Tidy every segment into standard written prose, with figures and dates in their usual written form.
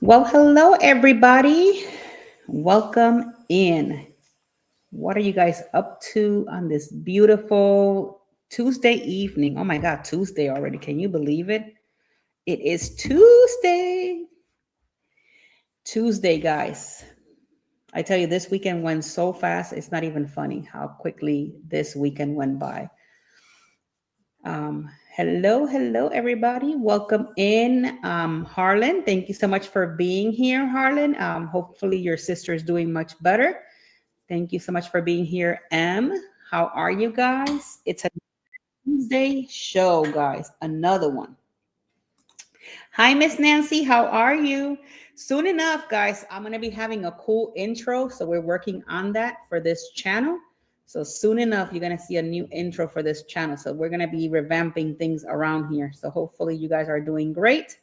Well, hello, everybody. Welcome in. What are you guys up to on this beautiful Tuesday evening? Oh my God, Tuesday already. Can you believe it? It is Tuesday. Tuesday, guys. I tell you, this weekend went so fast. It's not even funny how quickly this weekend went by. Hello, everybody. Welcome in, Harlan. Thank you so much for being here, Harlan. Hopefully, your sister is doing much better. Thank you so much for being here, Em. How are you guys? It's a Tuesday show, guys. Another one. Hi, Miss Nancy. How are you? Soon enough, guys, I'm going to be having a cool intro. So we're working on that for this channel. So soon enough, you're going to see a new intro for this channel. So we're going to be revamping things around here. So hopefully you guys are doing great.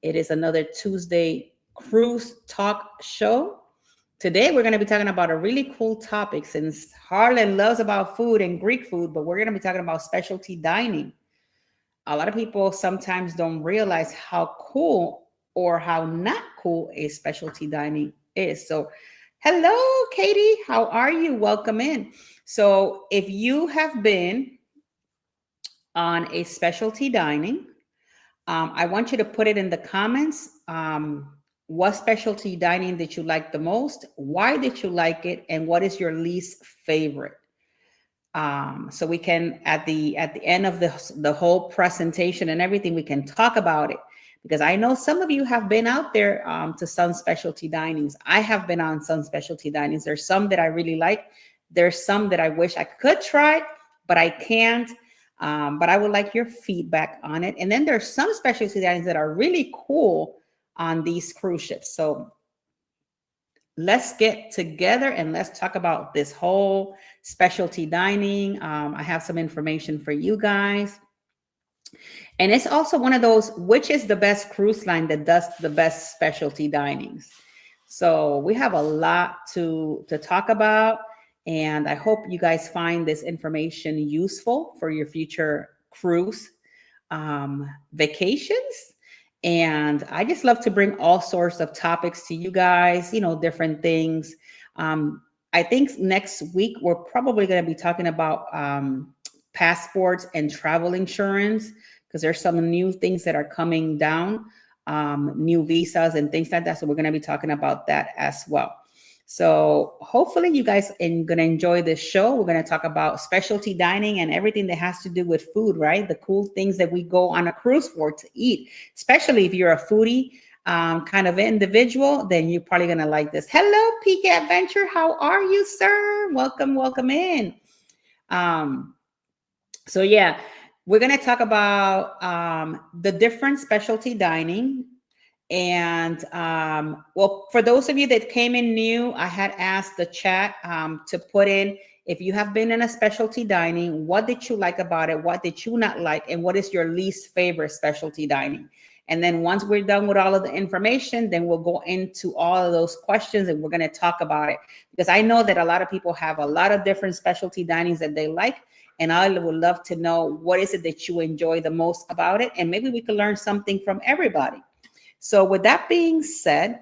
It is another Tuesday cruise talk show. Today, we're going to be talking about a really cool topic since Harlan loves about food and Greek food, but we're going to be talking about specialty dining. A lot of people sometimes don't realize how cool or how not cool a specialty dining is. So, hello, Katie. How are you? Welcome in. So, if you have been on a specialty dining, I want you to put it in the comments. What specialty dining did you like the most? Why did you like it? And what is your least favorite? So we can at the end of the whole presentation and everything, we can talk about it, because I know some of you have been out there to some specialty dinings. I have been on some specialty dinings. There's some that I really like. There's some that I wish I could try, but I can't. But I would like your feedback on it. And then there's some specialty dinings that are really cool on these cruise ships. So let's get together and let's talk about this whole specialty dining. I have some information for you guys. And it's also one of those, which is the best cruise line that does the best specialty dinings. So we have a lot to talk about. And I hope you guys find this information useful for your future cruise vacations. And I just love to bring all sorts of topics to you guys, different things. I think next week we're probably going to be talking about passports and travel insurance, because there's some new things that are coming down, new visas and things like that. So we're going to be talking about that as well. So hopefully you guys are going to enjoy this show. We're going to talk about specialty dining and everything that has to do with food, right? The cool things that we go on a cruise for to eat, especially if you're a foodie kind of individual, then you're probably going to like this. Hello, PK Adventure. How are you, sir? Welcome in. So yeah, we're going to talk about the different specialty dining. And well, for those of you that came in new, I had asked the chat to put in, if you have been in a specialty dining, what did you like about it? What did you not like? And what is your least favorite specialty dining? And then once we're done with all of the information, then we'll go into all of those questions and we're going to talk about it. Because I know that a lot of people have a lot of different specialty dinings that they like. And I would love to know, what is it that you enjoy the most about it? And maybe we can learn something from everybody. So with that being said,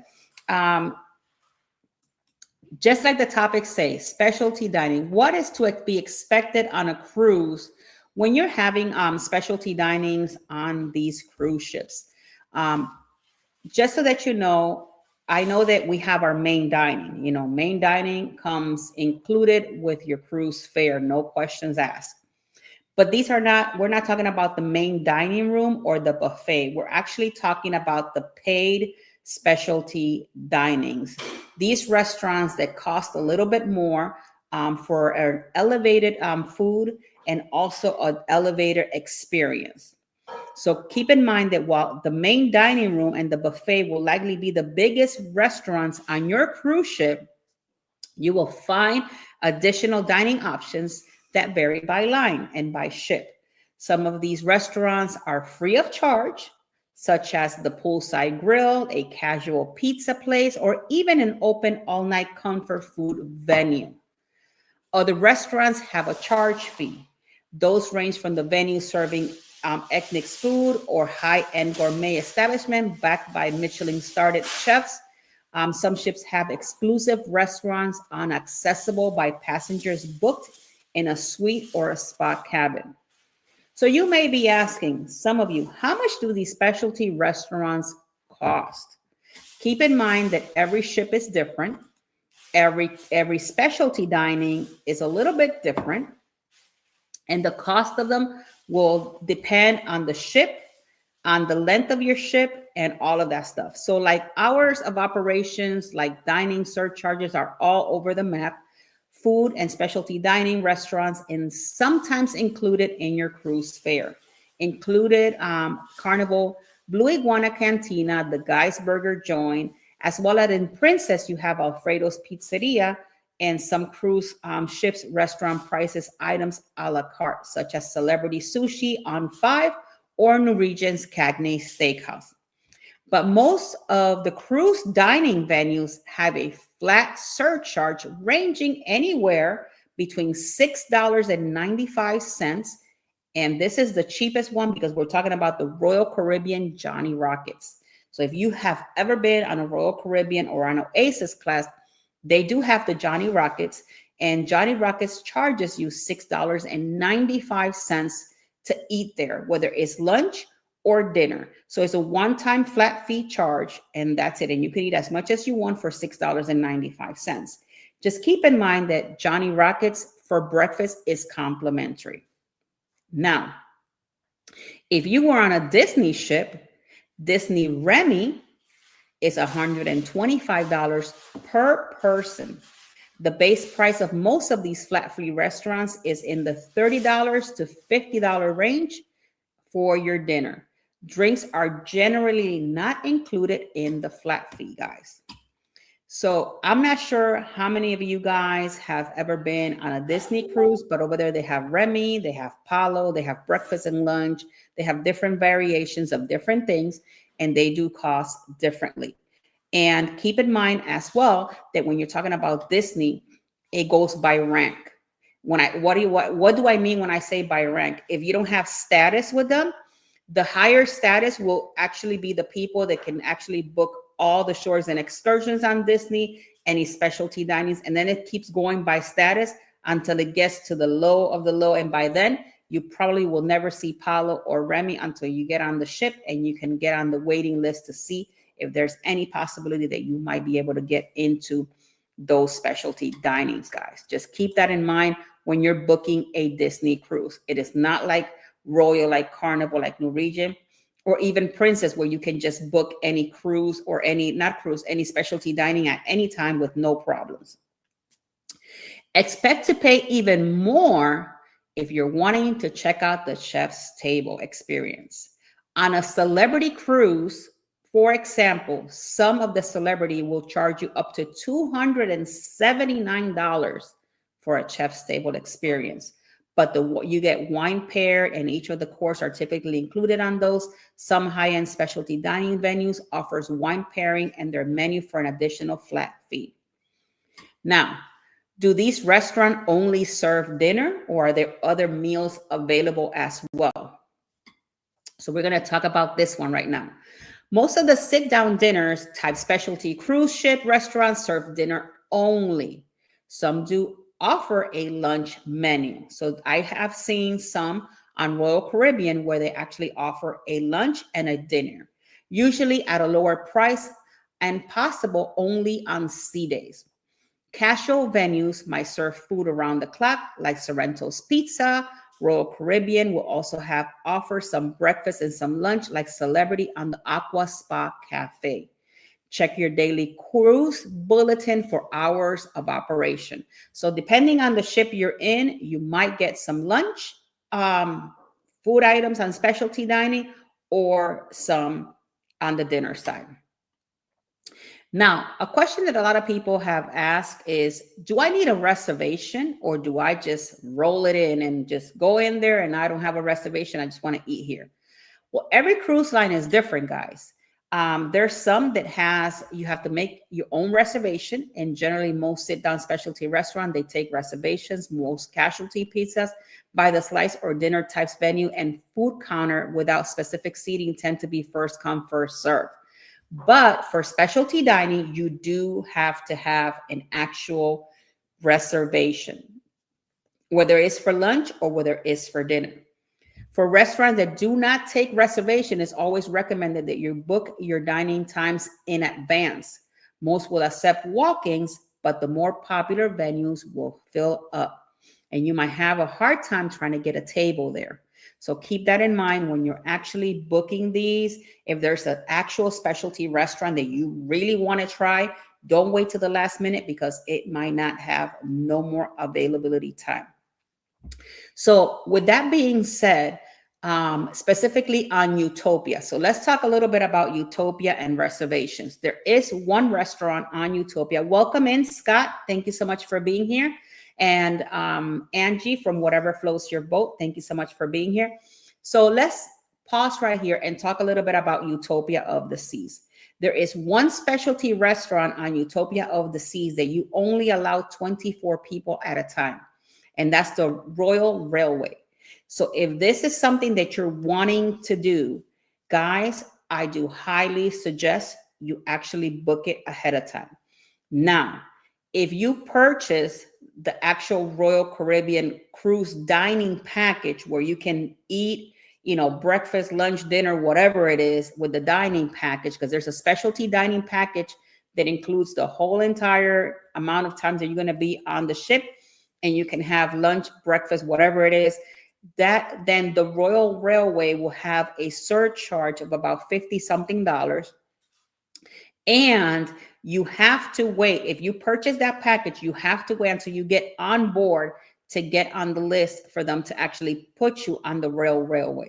just like the topic says, specialty dining, what is to be expected on a cruise when you're having specialty dinings on these cruise ships? Just so that you know, I know that we have our main dining. Main dining comes included with your cruise fare, no questions asked. But we're not talking about the main dining room or the buffet. We're actually talking about the paid specialty dinings. These restaurants that cost a little bit more for an elevated food and also an elevated experience. So keep in mind that while the main dining room and the buffet will likely be the biggest restaurants on your cruise ship, you will find additional dining options that vary by line and by ship. Some of these restaurants are free of charge, such as the poolside grill, a casual pizza place, or even an open all-night comfort food venue. Other restaurants have a charge fee. Those range from the venue serving ethnic food or high-end gourmet establishment backed by Michelin-starred chefs. Some ships have exclusive restaurants unaccessible by passengers booked in a suite or a spa cabin. So you may be asking, some of you, how much do these specialty restaurants cost? Keep in mind that every ship is different. Every specialty dining is a little bit different, and the cost of them will depend on the ship, on the length of your ship, and all of that stuff. So like hours of operations, like dining surcharges are all over the map. Food and specialty dining restaurants and sometimes included in your cruise fare. Included Carnival, Blue Iguana Cantina, the Guy's Burger Joint, as well as in Princess, you have Alfredo's Pizzeria and some cruise ships restaurant prices items a la carte, such as Celebrity Sushi on 5 or Norwegian's Cagney Steakhouse. But most of the cruise dining venues have a flat surcharge ranging anywhere between $6.95, and this is the cheapest one because we're talking about the Royal Caribbean Johnny Rockets. So if you have ever been on a Royal Caribbean or on Oasis class, they do have the Johnny Rockets, and Johnny Rockets charges you $6.95 to eat there, whether it's lunch or dinner. So it's a one-time flat fee charge, and that's it. And you can eat as much as you want for $6.95. Just keep in mind that Johnny Rockets for breakfast is complimentary. Now, if you were on a Disney ship, Disney Remy is $125 per person. The base price of most of these flat fee restaurants is in the $30 to $50 range for your dinner. Drinks are generally not included in the flat fee, guys. So I'm not sure how many of you guys have ever been on a Disney cruise, but over there they have Remy, they have Palo, they have breakfast and lunch, they have different variations of different things, and they do cost differently. And keep in mind as well that when you're talking about Disney, it goes by rank. What do I mean when I say by rank? If you don't have status with them, the higher status will actually be the people that can actually book all the shores and excursions on Disney, any specialty dinings, and then it keeps going by status until it gets to the low of the low. And by then, you probably will never see Palo or Remy until you get on the ship and you can get on the waiting list to see if there's any possibility that you might be able to get into those specialty dinings, guys. Just keep that in mind when you're booking a Disney cruise. It is not like Royal, like Carnival, like Norwegian, or even Princess, where you can just book any cruise or any specialty dining at any time with no problems. Expect to pay even more if you're wanting to check out the chef's table experience. On a celebrity cruise, for example, some of the celebrity will charge you up to $279 for a chef's table experience. But you get wine paired, and each of the courses are typically included on those. Some high-end specialty dining venues offers wine pairing and their menu for an additional flat fee. Now, do these restaurants only serve dinner, or are there other meals available as well? So we're going to talk about this one right now. Most of the sit-down dinners type specialty cruise ship restaurants serve dinner only. Some do offer a lunch menu. So I have seen some on Royal Caribbean where they actually offer a lunch and a dinner, usually at a lower price and possible only on sea days. Casual venues might serve food around the clock, like Sorrento's Pizza. Royal Caribbean will also offer some breakfast and some lunch, like Celebrity on the Aqua Spa Cafe. Check your daily cruise bulletin for hours of operation. So depending on the ship you're in, you might get some lunch, food items on specialty dining, or some on the dinner side. Now, a question that a lot of people have asked is, do I need a reservation, or do I just roll it in and just go in there and I don't have a reservation, I just want to eat here? Well, every cruise line is different, guys. There's some that has, you have to make your own reservation, and generally most sit-down specialty restaurant, they take reservations. Most casualty pizzas by the slice or dinner types venue and food counter without specific seating tend to be first come, first serve. But for specialty dining, you do have to have an actual reservation, whether it's for lunch or whether it's for dinner. For restaurants that do not take reservation, it's always recommended that you book your dining times in advance. Most will accept walk-ins, but the more popular venues will fill up, and you might have a hard time trying to get a table there. So keep that in mind when you're actually booking these. If there's an actual specialty restaurant that you really want to try, don't wait till the last minute because it might not have no more availability time. So with that being said, specifically on Utopia. So let's talk a little bit about Utopia and reservations. There is one restaurant on Utopia. Welcome in, Scott. Thank you so much for being here. And Angie from Whatever Floats Your Boat, thank you so much for being here. So let's pause right here and talk a little bit about Utopia of the Seas. There is one specialty restaurant on Utopia of the Seas that you only allow 24 people at a time, and that's the Royal Railway. So if this is something that you're wanting to do, guys, I do highly suggest you actually book it ahead of time. Now, if you purchase the actual Royal Caribbean cruise dining package where you can eat, breakfast, lunch, dinner, whatever it is with the dining package, because there's a specialty dining package that includes the whole entire amount of times that you're going to be on the ship, and you can have lunch, breakfast, whatever it is, that then the Royal Railway will have a surcharge of about $50 something. And you have to wait. If you purchase that package, you have to wait until you get on board to get on the list for them to actually put you on the Royal Railway.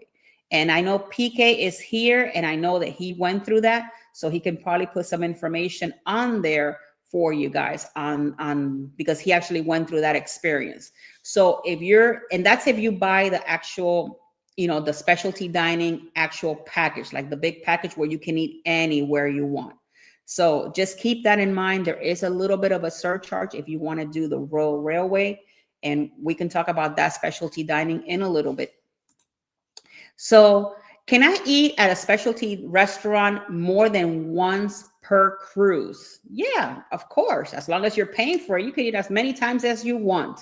And I know PK is here, and I know that he went through that, so he can probably put some information on there for you guys on because he actually went through that experience. So and that's if you buy the actual, the specialty dining actual package, like the big package where you can eat anywhere you want. So just keep that in mind. There is a little bit of a surcharge if you want to do the Royal Railway, and we can talk about that specialty dining in a little bit. So can I eat at a specialty restaurant more than once per cruise? Yeah, of course. As long as you're paying for it, you can eat as many times as you want.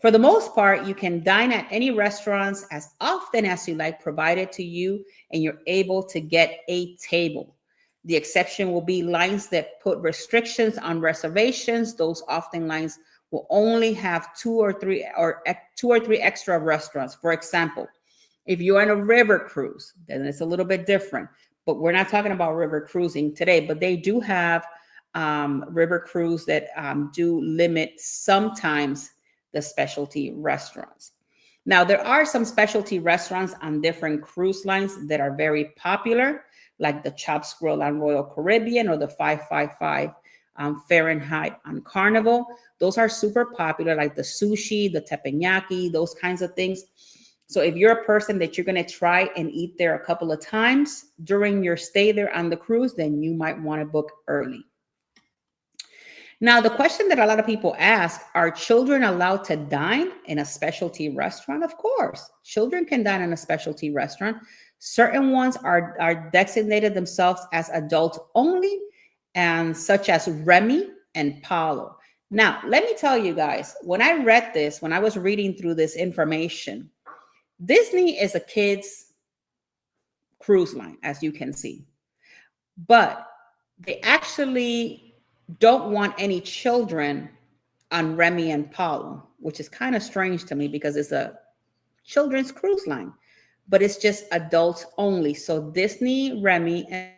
For the most part, you can dine at any restaurants as often as you like, provided to you, and you're able to get a table. The exception will be lines that put restrictions on reservations. Those often lines will only have two or three extra restaurants. For example, if you're on a river cruise, then it's a little bit different. But we're not talking about river cruising today, but they do have river cruise that do limit sometimes the specialty restaurants. Now, there are some specialty restaurants on different cruise lines that are very popular, like the Chopped Squirrel on Royal Caribbean or the 555 Fahrenheit on Carnival. Those are super popular, like the sushi, the teppanyaki, those kinds of things. So if you're a person that you're going to try and eat there a couple of times during your stay there on the cruise, then you might want to book early. Now, the question that a lot of people ask, are children allowed to dine in a specialty restaurant? Of course, children can dine in a specialty restaurant. Certain ones are designated themselves as adults only, and such as Remy and Paulo. Now, let me tell you guys, when I read this, when I was reading through this information, Disney is a kids cruise line, as you can see, but they actually don't want any children on Remy and Paulo, which is kind of strange to me because it's a children's cruise line, but it's just adults only. So Disney, Remy, and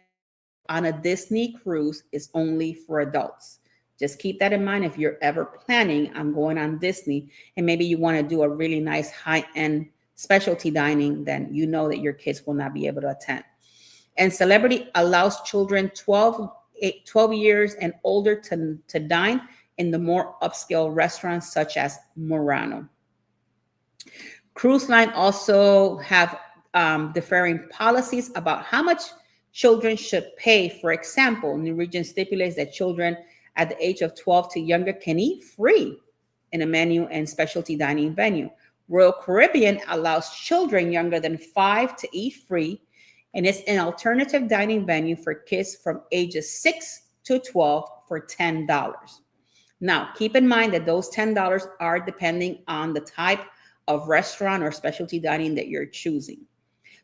on a Disney cruise is only for adults. Just keep that in mind if you're ever planning on going on Disney and maybe you want to do a really nice high-end specialty dining, then you know that your kids will not be able to attend. And Celebrity allows children 12 years and older to dine in the more upscale restaurants such as Murano. Cruise line also have differing policies about how much children should pay. For example, New Region stipulates that children at the age of 12 to younger can eat free in a menu and specialty dining venue. Royal Caribbean allows children younger than 5 to eat free, and it's an alternative dining venue for kids from ages 6 to 12 for $10. Now, keep in mind that those $10 are depending on the type of restaurant or specialty dining that you're choosing.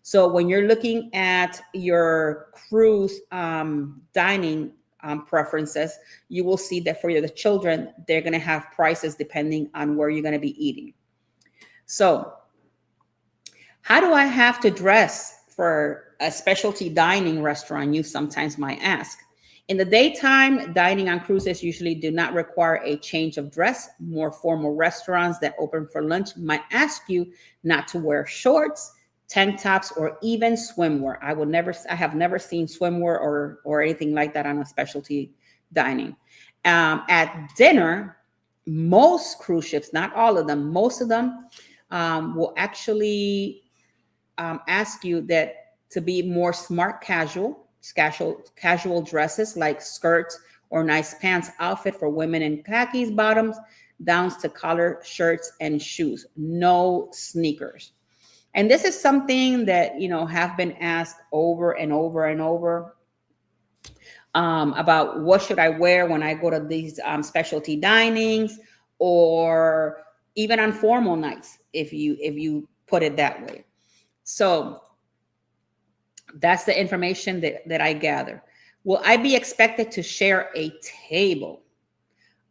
So when you're looking at your cruise dining preferences, you will see that for the children, they're going to have prices depending on where you're going to be eating. So how do I have to dress for a specialty dining restaurant? You sometimes might ask. In the daytime, dining on cruises usually do not require a change of dress. More formal restaurants that open for lunch might ask you not to wear shorts, tank tops, or even swimwear. I have never seen swimwear or anything like that on a specialty dining. At dinner, most cruise ships, not all of them, most of them will actually ask you that to be more smart casual dresses like skirts or nice pants outfit for women in khakis bottoms, downs to collar shirts and shoes. No sneakers. And this is something that, have been asked over and over and over about what should I wear when I go to these specialty dinings, or even on formal nights, if you put it that way. So that's the information that I gather. Will I be expected to share a table?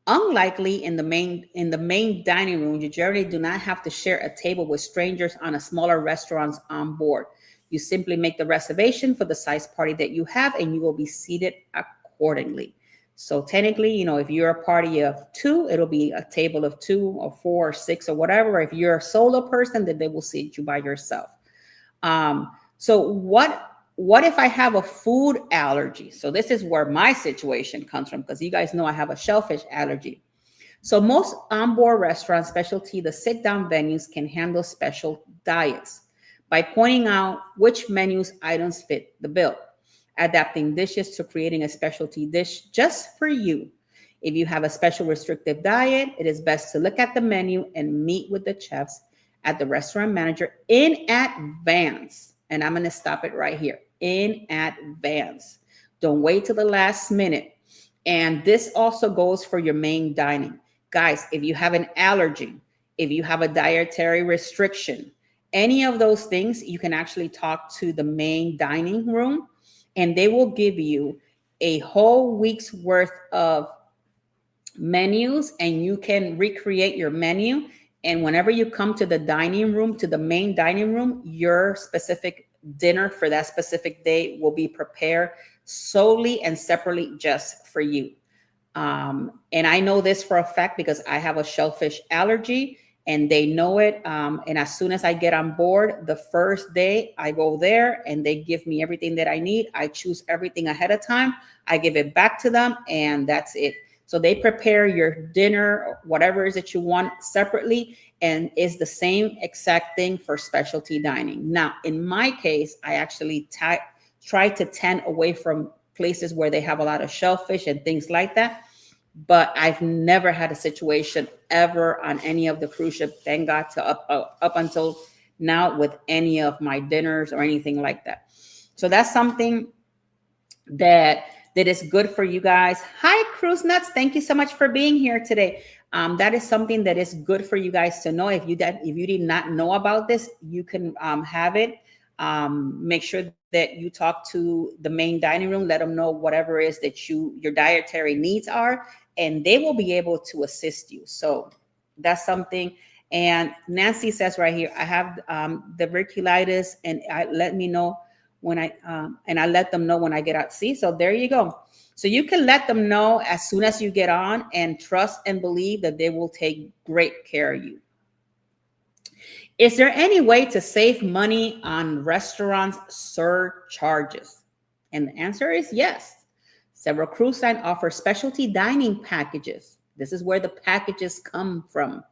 Unlikely. In the main dining room, you generally do not have to share a table with strangers on a smaller restaurants on board. You simply make the reservation for the size party that you have, and you will be seated accordingly. So technically, if you're a party of 2, it'll be a table of 2 or 4 or 6 or whatever. If you're a solo person, then they will seat you by yourself. So what if I have a food allergy? So this is where my situation comes from, because you guys know I have a shellfish allergy. So most onboard restaurants, the sit-down venues, can handle special diets by pointing out which menus items fit the bill, adapting dishes to creating a specialty dish just for you. If you have a special restrictive diet, it is best to look at the menu and meet with the chefs at the restaurant manager in advance. And I'm going to stop it right here. In advance. Don't wait till the last minute. And this also goes for your main dining. Guys, if you have an allergy, if you have a dietary restriction, any of those things, you can actually talk to the main dining room, and they will give you a whole week's worth of menus, and you can recreate your menu. And whenever you come to the dining room, to the main dining room, your specific dinner for that specific day will be prepared solely and separately just for you. And I know this for a fact because I have a shellfish allergy, and they know it. And as soon as I get on board, the first day I go there and they give me everything that I need. I choose everything ahead of time. I give it back to them, and that's it. So they prepare your dinner, whatever it is that you want, separately, and it's the same exact thing for specialty dining. Now, in my case, I actually try to tend away from places where they have a lot of shellfish and things like that. But I've never had a situation ever on any of the cruise ships, thank God, to up until now, with any of my dinners or anything like that. So that's something that is good for you guys. Hi, Cruise Nuts. Thank you so much for being here today. That is something that is good for you guys to know. If you did not know about this, you can have it. Make sure that you talk to the main dining room. Let them know whatever it is that your dietary needs are, and they will be able to assist you. So that's something. And Nancy says right here, I have the diverticulitis, and let me know when I let them know when I get out. See, so there you go. So you can let them know as soon as you get on, and trust and believe that they will take great care of you. Is there any way to save money on restaurants' surcharges? And the answer is yes. Several cruise lines offer specialty dining packages. This is where the packages come from,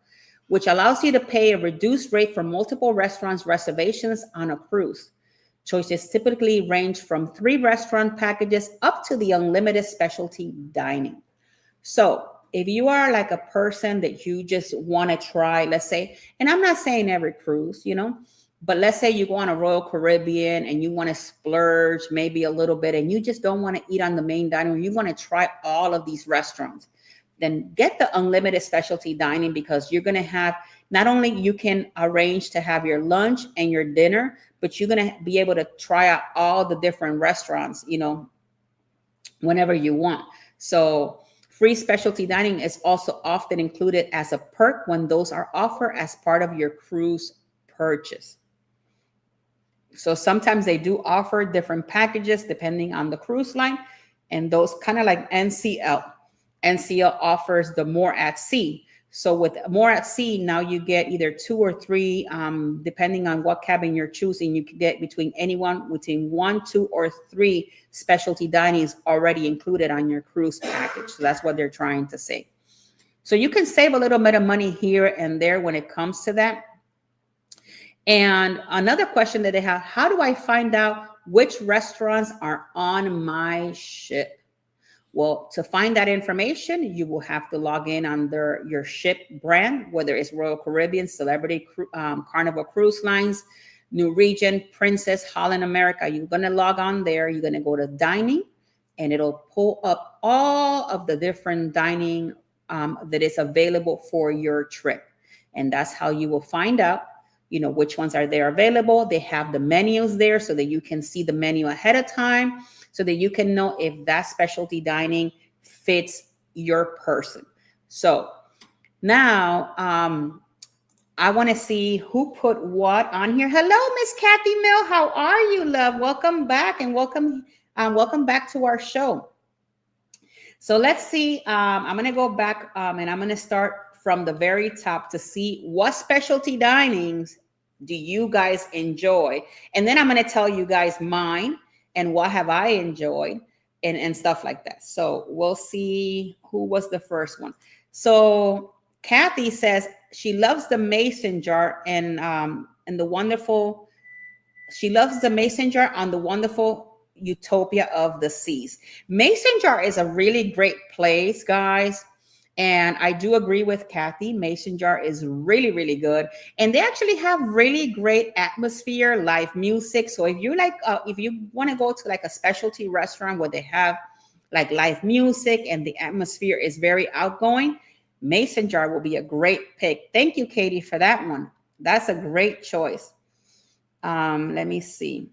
which allows you to pay a reduced rate for multiple restaurants' reservations on a cruise. Choices typically range from 3 restaurant packages up to the unlimited specialty dining. So if you are like a person that you just want to try, let's say, and I'm not saying every cruise, but let's say you go on a Royal Caribbean and you want to splurge maybe a little bit and you just don't want to eat on the main dining room, you want to try all of these restaurants, then get the unlimited specialty dining, because you're going to have, not only you can arrange to have your lunch and your dinner, but you're going to be able to try out all the different restaurants, whenever you want. So free specialty dining is also often included as a perk when those are offered as part of your cruise purchase. So sometimes they do offer different packages depending on the cruise line, and those kind of like NCL. NCL offers the more at sea. So with more at sea, now you get either 2 or 3, depending on what cabin you're choosing. You can get between 1, 2, or 3 specialty dinings already included on your cruise package. So that's what they're trying to say. So you can save a little bit of money here and there when it comes to that. And another question that they have, how do I find out which restaurants are on my ship? Well, to find that information, you will have to log in under your ship brand, whether it's Royal Caribbean, Celebrity, Carnival Cruise Lines, New Regent, Princess, Holland America. You're going to log on there. You're going to go to dining, and it'll pull up all of the different dining that is available for your trip. And that's how you will find out, which ones are there available. They have the menus there so that you can see the menu ahead of time, so that you can know if that specialty dining fits your person. So now I want to see who put what on here. Hello, Miss Kathy Mill. How are you, love? Welcome back, and welcome back to our show. So let's see. I'm going to go back and I'm going to start from the very top to see what specialty dinings do you guys enjoy. And then I'm going to tell you guys mine and what have I enjoyed and stuff like that. So we'll see who was the first one. So Kathy says she loves the mason jar and the wonderful, she loves the mason jar on the wonderful Utopia of the Seas. Mason jar is a really great place, guys. And I do agree with Kathy. Mason jar is really, really good. And they actually have really great atmosphere, live music. So if you like, if you want to go to like a specialty restaurant where they have like live music and the atmosphere is very outgoing, Mason jar will be a great pick. Thank you, Katie, for that one. That's a great choice. Let me see.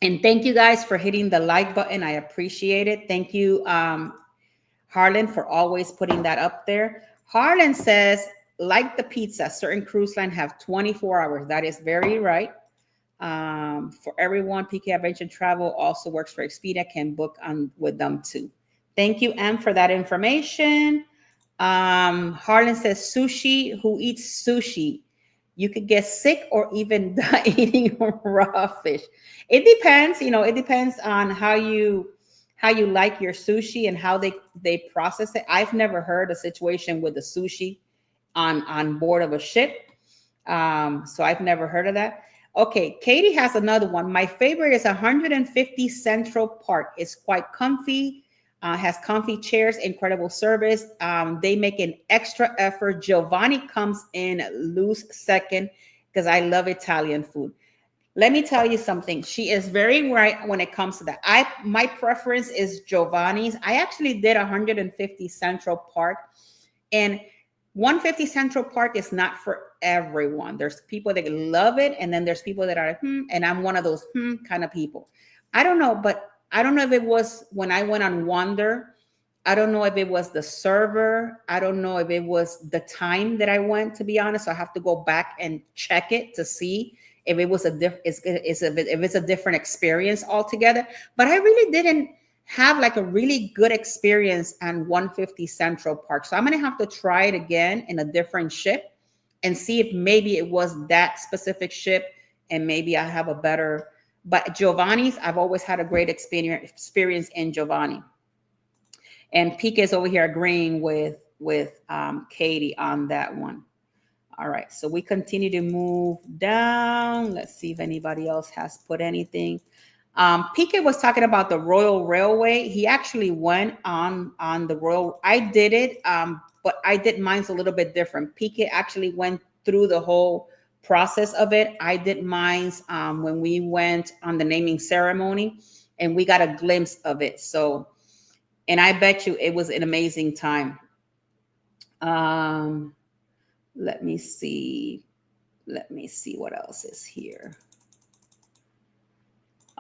And thank you guys for hitting the like button. I appreciate it. Thank you, Harlan, for always putting that up there. Harlan says, like the pizza, certain cruise lines have 24 hours. That is very right. For everyone, PK Adventure Travel also works for Expedia, can book on with them too. Thank you, Em, for that information. Harlan says, sushi, who eats sushi? You could get sick or even die eating raw fish. It depends, it depends on how you like your sushi and how they process it. I've never heard a situation with the sushi on board of a ship. So I've never heard of that. Okay, Katie has another one. My favorite is 150 Central Park. It's quite comfy, has comfy chairs, incredible service. They make an extra effort. Giovanni comes in loose second because I love Italian food. Let me tell you something. She is very right when it comes to that. My preference is Giovanni's. I actually did 150 Central Park, and 150 Central Park is not for everyone. There's people that love it, and then there's people that are and I'm one of those kind of people. I don't know, but I don't know if it was when I went on Wonder. I don't know if it was the server. I don't know if it was the time that I went, to be honest. So I have to go back and check it to see if it was if it's a different experience altogether. But I really didn't have like a really good experience on 150 Central Park. So I'm going to have to try it again in a different ship and see if maybe it was that specific ship and maybe I have a better, but Giovanni's, I've always had a great experience in Giovanni. And Pika is over here agreeing with Katie on that one. All right, so we continue to move down. Let's see if anybody else has put anything. PK was talking about the Royal Railway. He actually went on the Royal. I did it, but I did mine's a little bit different. PK actually went through the whole process of it. I did mine's when we went on the naming ceremony, and we got a glimpse of it. So, and I bet you it was an amazing time. Um, let me see. Let me see what else is here.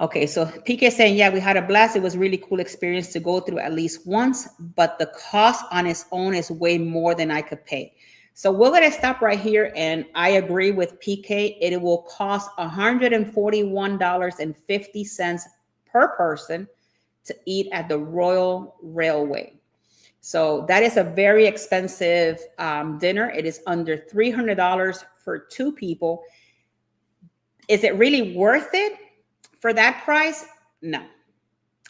Okay, so PK saying, yeah, we had a blast. It was a really cool experience to go through at least once, but the cost on its own is way more than I could pay. So we're going to stop right here. And I agree with PK. It will cost $141.50 per person to eat at the Royal Railway. So that is a very expensive dinner. It is under $300 for two people. Is it really worth it for that price? No,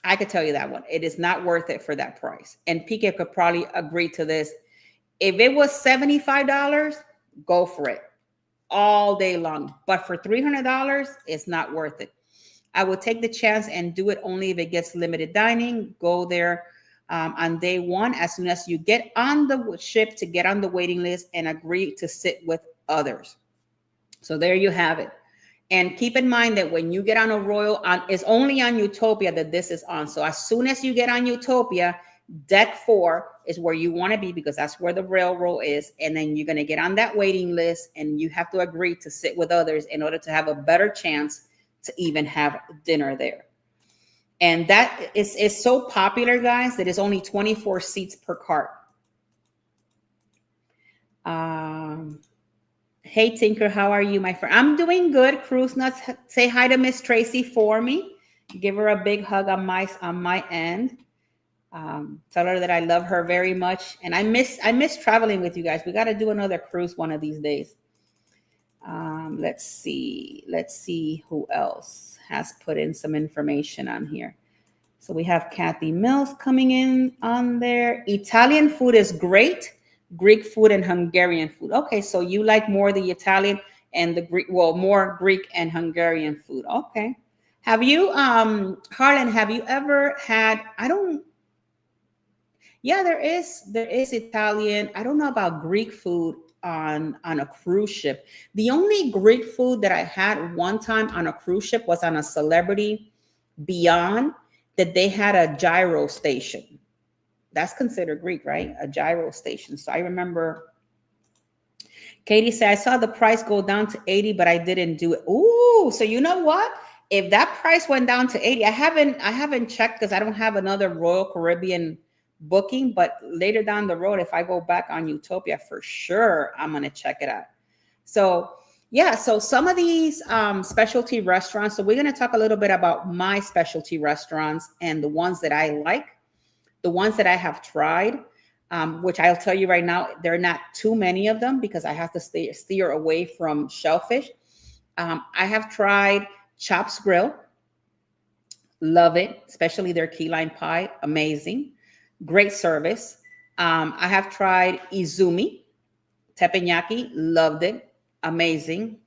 I could tell you that one. It is not worth it for that price. And PK could probably agree to this. If it was $75, go for it all day long. But for $300, it's not worth it. I would take the chance and do it only if it gets limited dining. Go there on day one as soon as you get on the ship to get on the waiting list and agree to sit with others. So there you have it. And keep in mind that when you get on a Royal, it's only on Utopia that this is on. So as soon as you get on Utopia, deck 4 is where you want to be because that's where the railroad is. And then you're going to get on that waiting list and you have to agree to sit with others in order to have a better chance to even have dinner there. And that is so popular, guys, that it's only 24 seats per cart. Hey, Tinker, how are you, my friend? I'm doing good. Cruise Nuts, say hi to Miss Tracy for me. Give her a big hug on my end. Tell her that I love her very much. And I miss traveling with you guys. We got to do another cruise one of these days. Let's see who else has put in some information on here. So we have Kathy Mills coming in on there. Italian food is great. Greek food and Hungarian food. Okay, so you like more the Italian and the Greek, well, more Greek and Hungarian food. Okay. Have you, Harlan, have you ever had, there is Italian. I don't know about Greek food on a cruise ship. The only Greek food that I had one time on a cruise ship was on a Celebrity Beyond, that they had a gyro station. That's considered Greek, right? A gyro station. So I remember Katie said, I saw the price go down to 80, but I didn't do it. Ooh, so you know what? If that price went down to 80, I haven't checked because I don't have another Royal Caribbean booking, but later down the road, if I go back on Utopia, for sure, I'm going to check it out. So yeah, so some of these specialty restaurants, so we're going to talk a little bit about my specialty restaurants and the ones that I like. The ones that I have tried, which I'll tell you right now, there are not too many of them because I have to steer away from shellfish. I have tried Chops Grill. Love it, especially their key lime pie. Amazing. Great service. I have tried Izumi teppanyaki. Loved it. Amazing.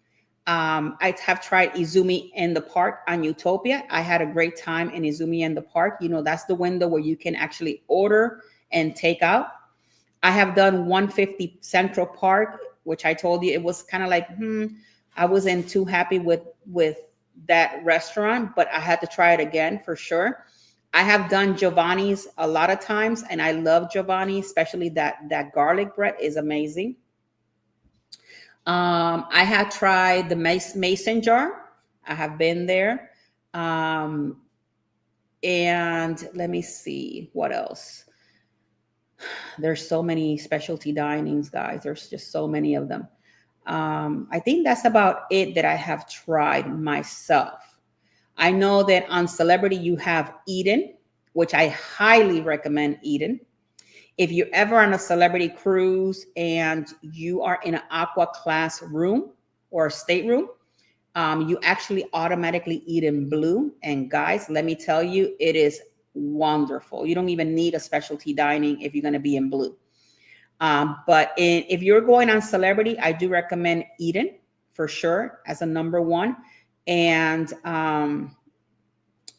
I have tried Izumi in the park on Utopia. I had a great time in Izumi in the park. You know, that's the window where you can actually order and take out. I have done 150 Central Park, which I told you it was kind of like, I wasn't too happy with that restaurant, but I had to try it again for sure. I have done Giovanni's a lot of times, and I love Giovanni, especially that garlic bread is amazing. I have tried the mason jar. I have been there. And let me see what else. There's so many specialty dinings, guys. There's just so many of them. I think that's about it that I have tried myself. I know that on Celebrity you have Eden, which I highly recommend Eden. If you're ever on a Celebrity cruise and you are in an aqua class room or a stateroom, you actually automatically eat in blue. And guys, let me tell you, it is wonderful. You don't even need a specialty dining if you're going to be in blue. If you're going on celebrity, I do recommend Eden for sure as a number one. And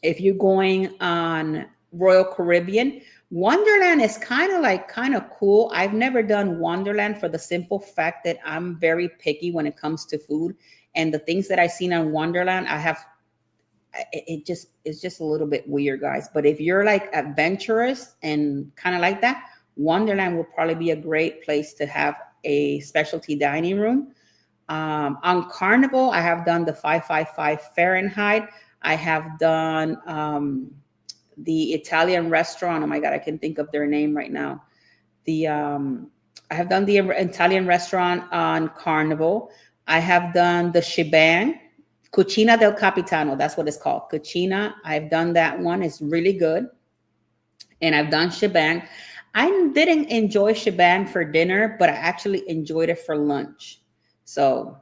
if you're going on Royal Caribbean, Wonderland is kind of cool. I've never done Wonderland for the simple fact that I'm very picky when it comes to food. And the things that I've seen on Wonderland, it just it's just a little bit weird, guys. But if you're like adventurous and kind of like that, Wonderland will probably be a great place to have a specialty dining room. On Carnival, I have done the 555 Fahrenheit. I have done the Italian restaurant. Oh my God, I can think of their name right now. I have done the Italian restaurant on Carnival. I have done the Shebang, Cucina del Capitano. That's what it's called, Cucina. I've done that one. It's really good. And I've done Shebang. I didn't enjoy Shebang for dinner, but I actually enjoyed it for lunch. So,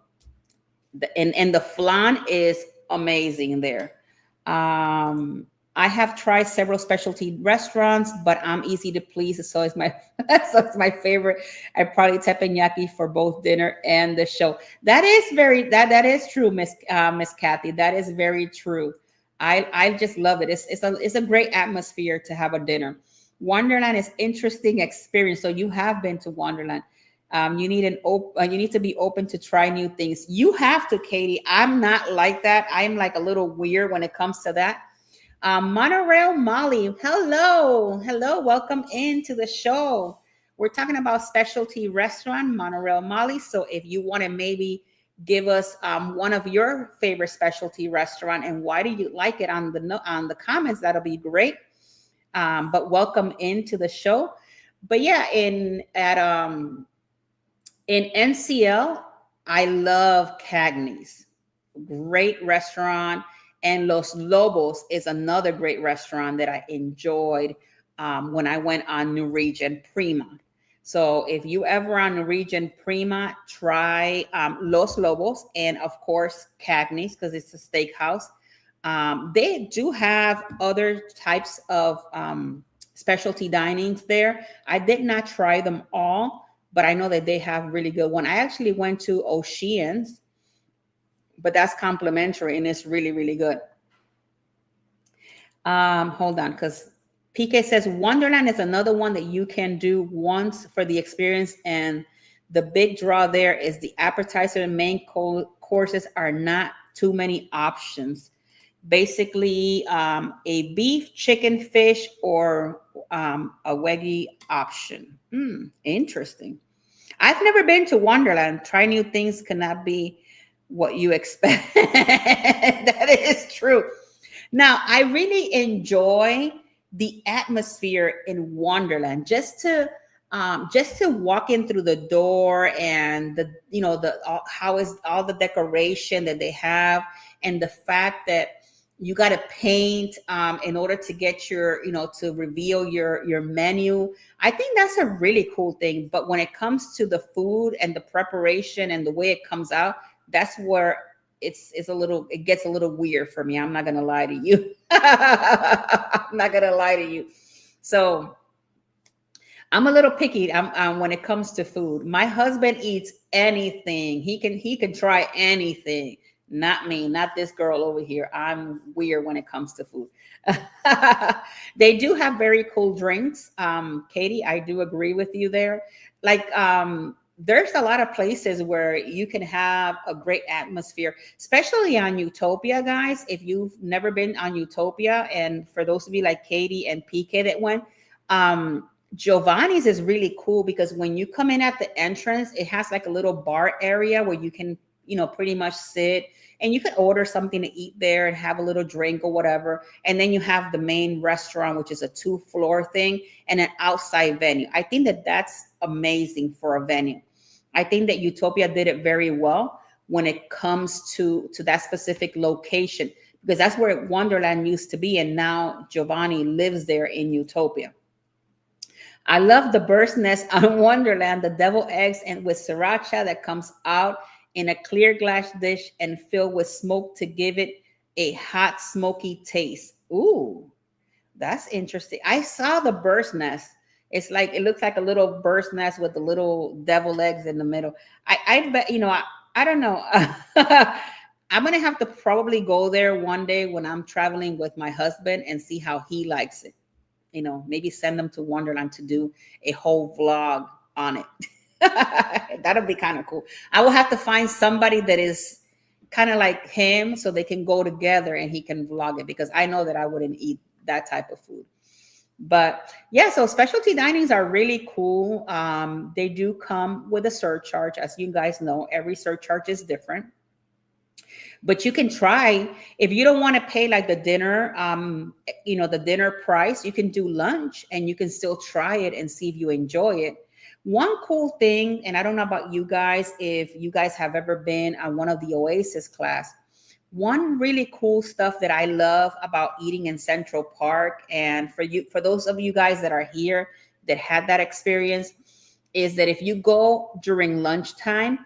and the flan is amazing there. I have tried several specialty restaurants, but I'm easy to please. So it's my so it's my favorite. I probably teppanyaki for both dinner and the show. That is that is true, Miss Kathy. That is very true. I just love it. It's a great atmosphere to have a dinner. Wonderland is interesting experience. So you have been to Wonderland. You need to be open to try new things. You have to, Katie. I'm not like that. I'm like a little weird when it comes to that. Monorail Molly, hello, welcome into the show. We're talking about specialty restaurant Monorail Molly. So if you want to maybe give us one of your favorite specialty restaurant and why do you like it on the comments, that'll be great. But welcome into the show. But yeah, in NCL, I love Cagney's. Great restaurant. And Los Lobos is another great restaurant that I enjoyed when I went on New Region Prima. So if you ever on New Region Prima, try Los Lobos and of course Cagney's because it's a steakhouse. They do have other types of specialty dinings there. I did not try them all, but I know that they have really good one. I actually went to Oceans, but that's complimentary and it's really, really good. Hold on, because PK says Wonderland is another one that you can do once for the experience. And the big draw there is the appetizer and main courses are not too many options. Basically, a beef, chicken, fish, or a veggie option. Interesting. I've never been to Wonderland. Try new things cannot be what you expect. That is true. Now, I really enjoy the atmosphere in Wonderland. Just to walk in through the door and how is all the decoration that they have, and the fact that you got to paint in order to get your to reveal your menu. I think that's a really cool thing. But when it comes to the food and the preparation and the way it comes out, that's where it gets a little weird for me. I'm not gonna lie to you. I'm not gonna lie to you. So I'm a little picky when it comes to food. My husband eats anything. He can try anything. Not me, not this girl over here. I'm weird when it comes to food. They do have very cool drinks. Katie, I do agree with you there. Like there's a lot of places where you can have a great atmosphere, especially on Utopia, guys. If you've never been on Utopia, and for those of you like Katie and PK that went, Giovanni's is really cool because when you come in at the entrance, it has like a little bar area where you can, pretty much sit and you can order something to eat there and have a little drink or whatever. And then you have the main restaurant, which is a 2-floor thing and an outside venue. I think that that's amazing for a venue. I think that Utopia did it very well when it comes to that specific location, because that's where Wonderland used to be. And now Giovanni lives there in Utopia. I love the bird's nest on Wonderland, the devil eggs and with sriracha that comes out in a clear glass dish and filled with smoke to give it a hot, smoky taste. Ooh, that's interesting. I saw the bird's nest. It's like it looks like a little bird's nest with the little devil eggs in the middle. I bet I don't know. I'm gonna have to probably go there one day when I'm traveling with my husband and see how he likes it. Maybe send them to Wonderland to do a whole vlog on it. That'll be kind of cool. I will have to find somebody that is kind of like him so they can go together and he can vlog it, because I know that I wouldn't eat that type of food. But yeah, so specialty dinings are really cool. They do come with a surcharge. As you guys know, every surcharge is different. But you can try, if you don't want to pay like the dinner price, you can do lunch and you can still try it and see if you enjoy it. One cool thing, and I don't know about you guys, if you guys have ever been on one of the Oasis class, one really cool stuff that I love about eating in Central Park, and for those of you guys that are here that had that experience, is that if you go during lunchtime,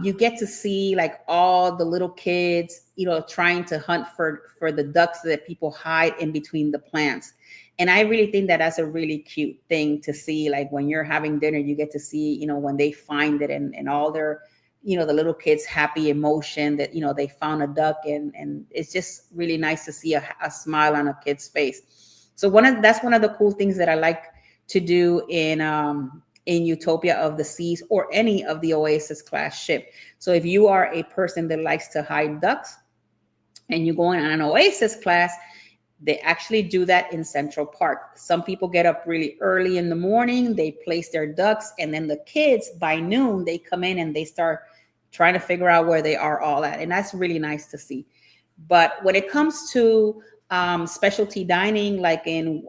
you get to see like all the little kids, trying to hunt for the ducks that people hide in between the plants. And I really think that that's a really cute thing to see. Like when you're having dinner, you get to see, when they find it, and all their, the little kids' happy emotion that, they found a duck, and it's just really nice to see a smile on a kid's face. So that's one of the cool things that I like to do in Utopia of the Seas or any of the Oasis class ship. So if you are a person that likes to hide ducks and you're going on an Oasis class, they actually do that in Central Park. Some people get up really early in the morning, they place their ducks, and then the kids by noon, they come in and they start trying to figure out where they are all at. And that's really nice to see. But when it comes to specialty dining, like in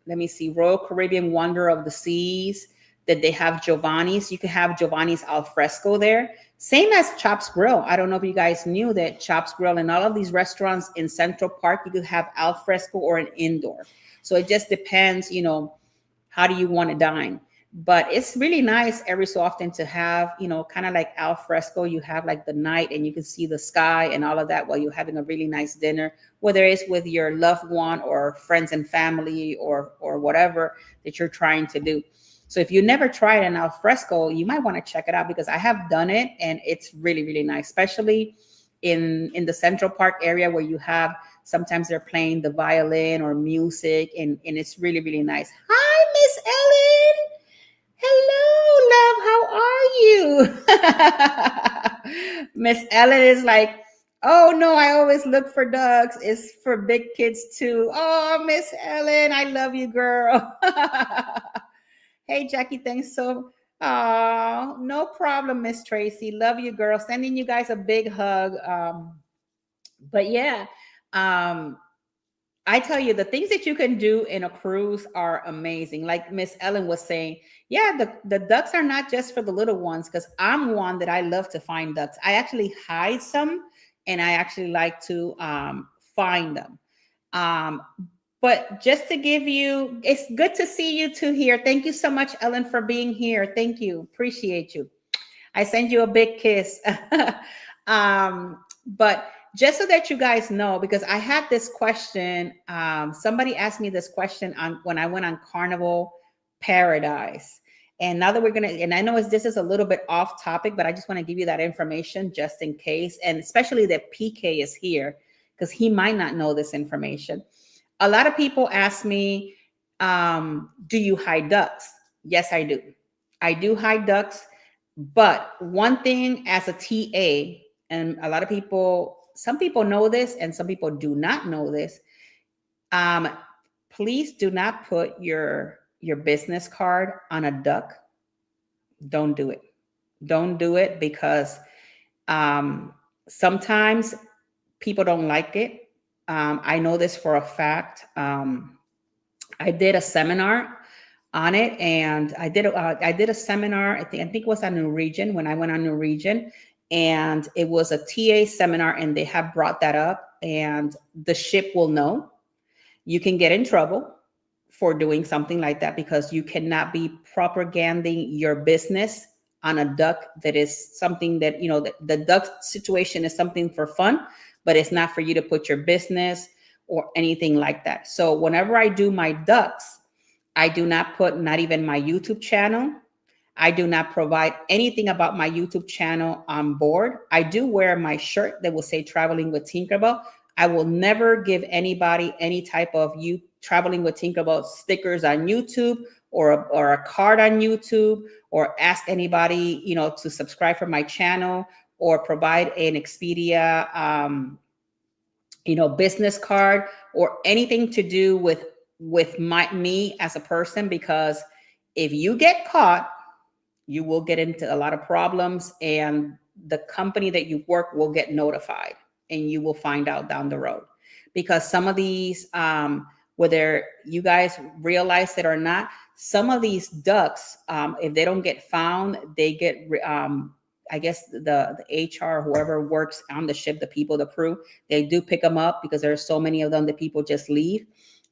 let me see, Royal Caribbean Wonder of the Seas, that they have Giovanni's. You can have Giovanni's al fresco there. Same as Chops Grill. I don't know if you guys knew that Chops Grill and all of these restaurants in Central Park, you could have al fresco or an indoor. So it just depends, how do you want to dine? But it's really nice every so often to have, kind of like al fresco. You have like the night and you can see the sky and all of that while you're having a really nice dinner, whether it's with your loved one or friends and family or whatever that you're trying to do. So if you never tried an al fresco, you might want to check it out, because I have done it and it's really, really nice, especially in the Central Park area where you have, sometimes they're playing the violin or music, and it's really, really nice. Hi, Miss Ellen. Hello, love. How are you? Miss Ellen is like, oh no, I always look for ducks. It's for big kids too. Oh, Miss Ellen, I love you, girl. Hey, Jackie, thanks so. Oh, no problem, Miss Tracy. Love you, girl. Sending you guys a big hug. But yeah, um, I tell you, the things that you can do in a cruise are amazing. Like Miss Ellen was saying, yeah, the ducks are not just for the little ones, because I'm one that I love to find ducks. I actually hide some, and I actually like to find them. Um, but just to give you, it's good to see you two here. Thank you so much, Ellen, for being here. Thank you. Appreciate you. I send you a big kiss. But just so that you guys know, because I had this question, somebody asked me this question when I went on Carnival Paradise. And now that we're going to, and I know this is a little bit off topic, but I just want to give you that information just in case. And especially that PK is here, because he might not know this information. A lot of people ask me, do you hide ducks? Yes, I do. I do hide ducks. But one thing as a TA, and a lot of people, some people know this and some people do not know this. Please do not put your business card on a duck. Don't do it. Don't do it, because sometimes people don't like it. I know this for a fact. I did a seminar on it, and I did a seminar. I think it was on New Region, when I went on New Region, and it was a TA seminar, and they have brought that up, and the ship will know. You can get in trouble for doing something like that, because you cannot be propaganding your business on a duck. That is something that, the duck situation is something for fun, but it's not for you to put your business or anything like that. So whenever I do my ducks, I do not put not even my YouTube channel. I do not provide anything about my YouTube channel on board. I do wear my shirt that will say Traveling with Tinkerbell. I will never give anybody any type of you Traveling with Tinkerbell stickers on YouTube, or a card on YouTube, or ask anybody, to subscribe for my channel, or provide an Expedia, business card, or anything to do with me as a person, because if you get caught, you will get into a lot of problems, and the company that you work will get notified, and you will find out down the road, because some of these, whether you guys realize it or not, some of these ducks, if they don't get found, they get, I guess the HR, whoever works on the ship, the people, the crew, they do pick them up, because there's so many of them that people just leave,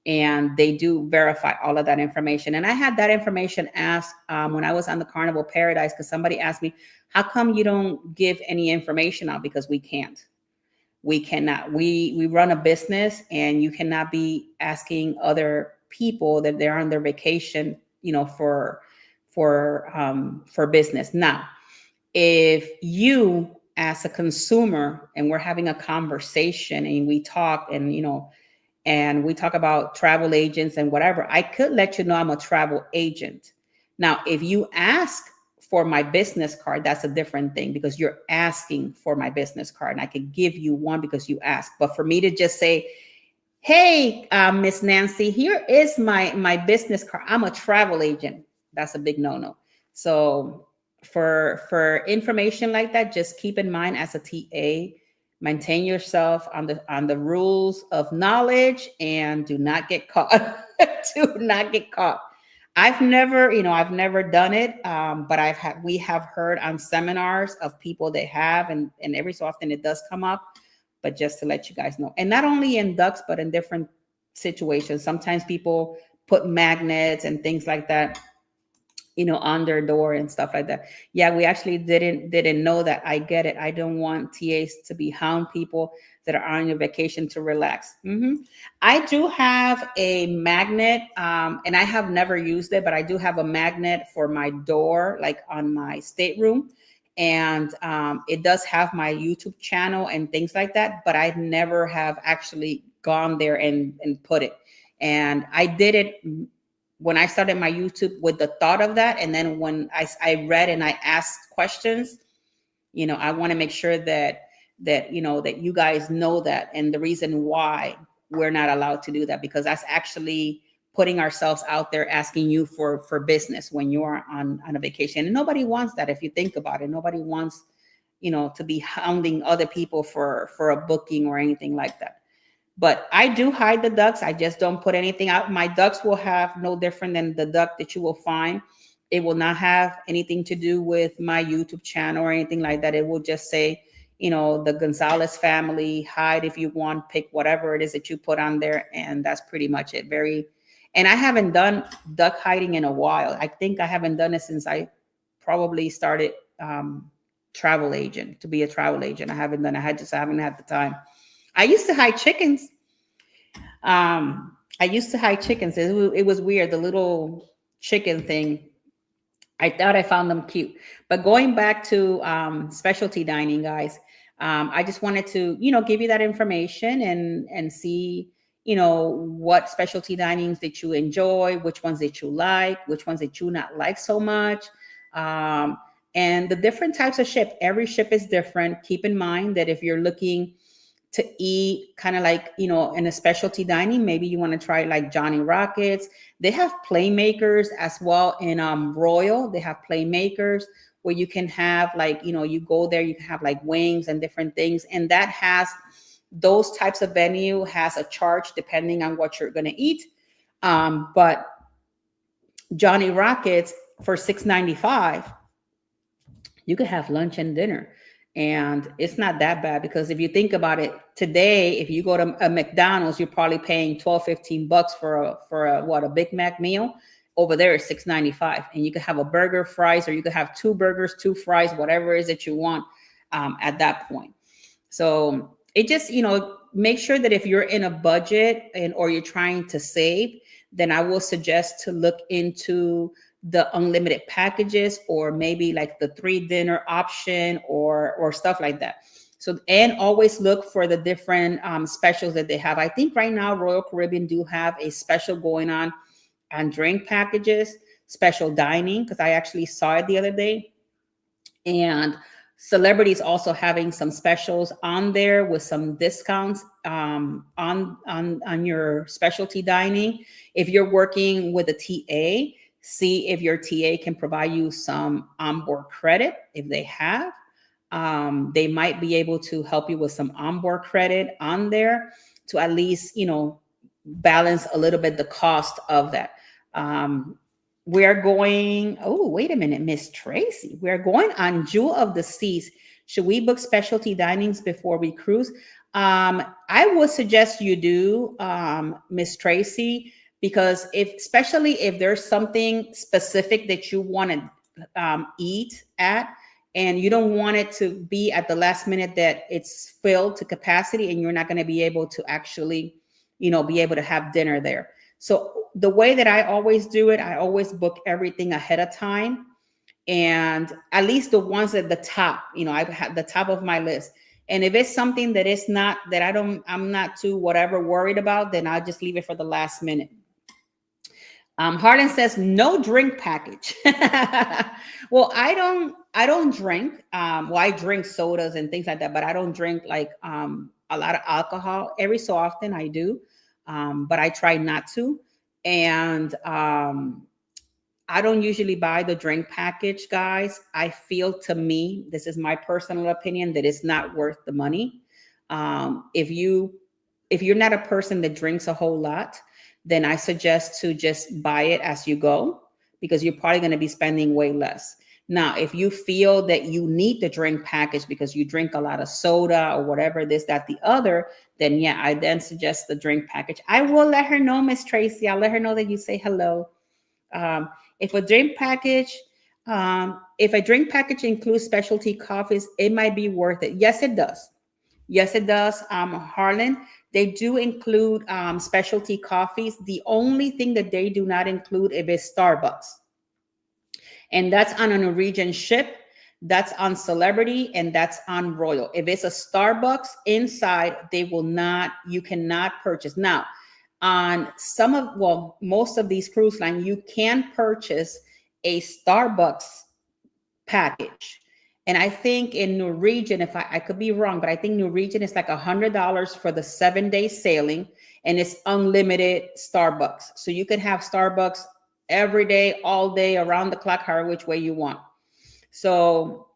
and they do verify all of that information. And I had that information asked, when I was on the Carnival Paradise, because somebody asked me, how come you don't give any information out? Because we can't. We cannot. We run a business, and you cannot be asking other people that they're on their vacation, for business. Now, if you, as a consumer, and we're having a conversation, and we talk, and we talk about travel agents and whatever, I could let you know I'm a travel agent. Now, if you ask for my business card, that's a different thing, because you're asking for my business card, and I could give you one because you asked. But for me to just say, hey, Miss Nancy, here is my business card, I'm a travel agent, that's a big no-no. So for information like that, just keep in mind, as a TA, maintain yourself on the rules of knowledge, and do not get caught. Do not get caught. I've never done it, but we have heard on seminars of people that have, and every so often it does come up. But just to let you guys know, and not only in ducks, but in different situations. Sometimes people put magnets and things like that, on their door and stuff like that. Yeah, we actually didn't know that. I get it. I don't want TAs to be hound people that are on your vacation to relax. I do have a magnet, and I have never used it, but I do have a magnet for my door, like on my stateroom. And it does have my YouTube channel and things like that, but I never have actually gone there and put it. And I did it when I started my YouTube with the thought of that. And then when I read and I asked questions, I want to make sure that that you guys know that, and the reason why we're not allowed to do that, because that's actually putting ourselves out there, asking you for business when you are on a vacation. And nobody wants that. If you think about it, nobody wants, to be hounding other people for a booking or anything like that. But I do hide the ducks. I just don't put anything out. My ducks will have no different than the duck that you will find. It will not have anything to do with my YouTube channel or anything like that. It will just say, the Gonzalez family, hide if you want, pick whatever it is that you put on there. And that's pretty much it. And I haven't done duck hiding in a while. I think I haven't done it since I probably started to be a travel agent. I haven't done it. I haven't had the time. I used to hide chickens. It was weird. The little chicken thing. I thought I found them cute. But going back to specialty dining, guys, I just wanted to, give you that information and see, what specialty dinings that you enjoy, which ones that you like, which ones that you not like so much. And the different types of ship. Every ship is different. Keep in mind that if you're looking to eat kind of like, in a specialty dining, maybe you want to try like Johnny Rockets. They have playmakers as well in Royal. They have playmakers where you can have like, you go there, you can have like wings and different things. And that has, those types of venue has a charge depending on what you're going to eat. But Johnny Rockets for $6.95, you could have lunch and dinner. And it's not that bad, because if you think about it today, if you go to a McDonald's, you're probably paying $12-15 for a Big Mac meal. Over there it's $6.95, and you could have a burger, fries, or you could have 2 burgers, 2 fries, whatever it is that you want at that point. So it just, make sure that if you're in a budget or you're trying to save, then I will suggest to look into the unlimited packages, or maybe like the 3 dinner option, or stuff like that. So, and always look for the different specials that they have. I think right now Royal Caribbean do have a special going on drink packages, special dining, because I actually saw it the other day. And Celebrities also having some specials on there with some discounts on your specialty dining. If you're working with a TA, see if your TA can provide you some onboard credit. If they have, they might be able to help you with some onboard credit on there to at least, balance a little bit the cost of that. We are going, oh, wait a minute, Miss Tracy. We are going on Jewel of the Seas. Should we book specialty dinings before we cruise? I would suggest you do, Miss Tracy, because especially if there's something specific that you want to eat at, and you don't want it to be at the last minute that it's filled to capacity and you're not going to be able to actually, be able to have dinner there. So the way that I always do it, I always book everything ahead of time. And at least the ones at the top, I have the top of my list. And if it's something that is not, that I'm not too whatever worried about, then I'll just leave it for the last minute. Harlan says no drink package. Well, I don't drink. Well, I drink sodas and things like that, but I don't drink like a lot of alcohol. Every so often I do, but I try not to. And I don't usually buy the drink package, guys. I feel, to me, this is my personal opinion, that it's not worth the money. If you're not a person that drinks a whole lot, then I suggest to just buy it as you go, because you're probably going to be spending way less. Now, if you feel that you need the drink package because you drink a lot of soda or whatever, this, that, the other, then yeah, I then suggest the drink package. I will let her know, Miss Tracy. I'll let her know that you say hello. If a drink package includes specialty coffees, it might be worth it. Yes, it does. Yes, it does. Harlan, they do include specialty coffees. The only thing that they do not include is Starbucks. And that's on a Norwegian ship, that's on Celebrity, and that's on Royal. If it's a Starbucks inside, you cannot purchase. Now, on most of these cruise lines, you can purchase a Starbucks package. And I think in Norwegian, if I could be wrong, but I think Norwegian is like $100 for the 7-day sailing, and it's unlimited Starbucks. So you can have Starbucks every day, all day, around the clock, however which way you want. So